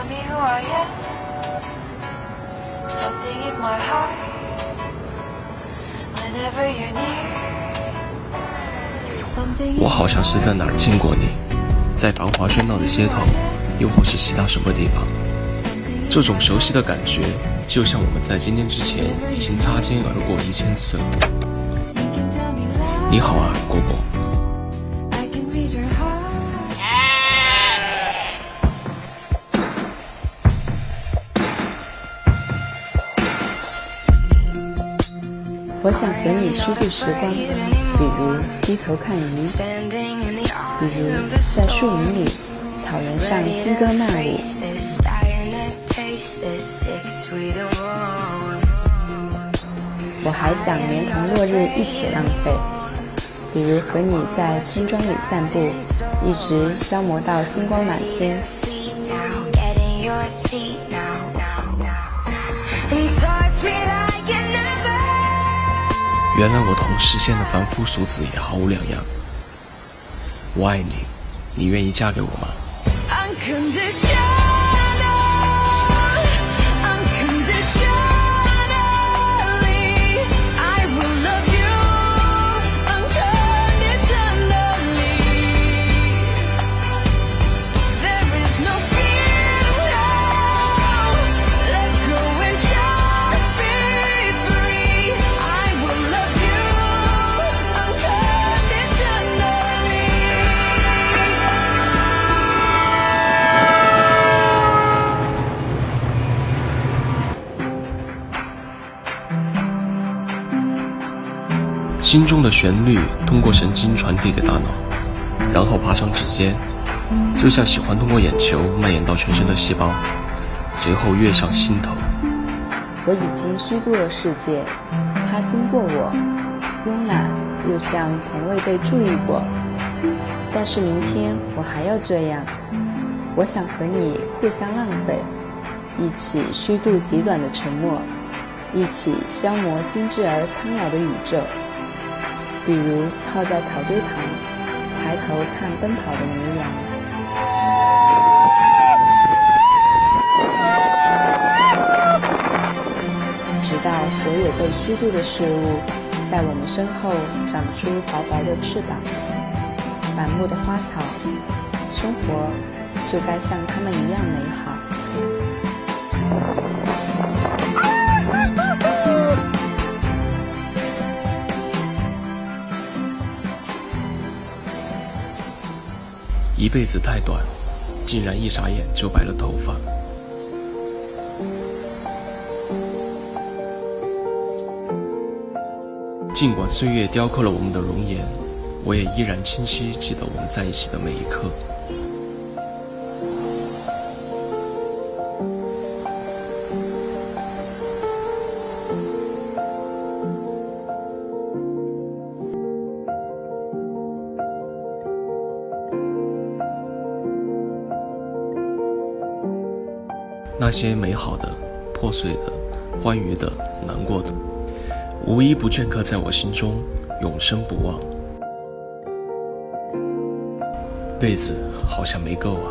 Tell me who I am. Something in my heart. Whenever you're near. 我好像是在哪儿见过你，在繁华喧闹的街头，又或是其他什么地方。这种熟悉的感觉，就像我们在今天之前已经擦肩而过1000次了。你好啊，果果。我想和你虚度时光，比如低头看鱼，比如在树林里、草原上轻歌曼舞。我还想连同落日一起浪费，比如和你在村庄里散步，一直消磨到星光满天。原来我同实现的凡夫俗子也毫无两样。我爱你，你愿意嫁给我吗？心中的旋律通过神经传递给大脑，然后爬上指尖，就像喜欢通过眼球蔓延到全身的细胞，随后跃上心头。我已经虚度了世界，它经过我，慵懒又像从未被注意过。但是明天我还要这样，我想和你互相浪费，一起虚度极短的沉默，一起消磨精致而苍老的宇宙。比如靠在草堆旁，抬头看奔跑的牛羊。直到所有被虚度的事物在我们身后长出薄薄的翅膀，满目的花草，生活就该像它们一样美好。一辈子太短，竟然一眨眼就白了头发。尽管岁月雕刻了我们的容颜，我也依然清晰记得我们在一起的每一刻。那些美好的、破碎的、欢愉的、难过的，无一不镌刻在我心中，永生不忘。辈子好像没够啊。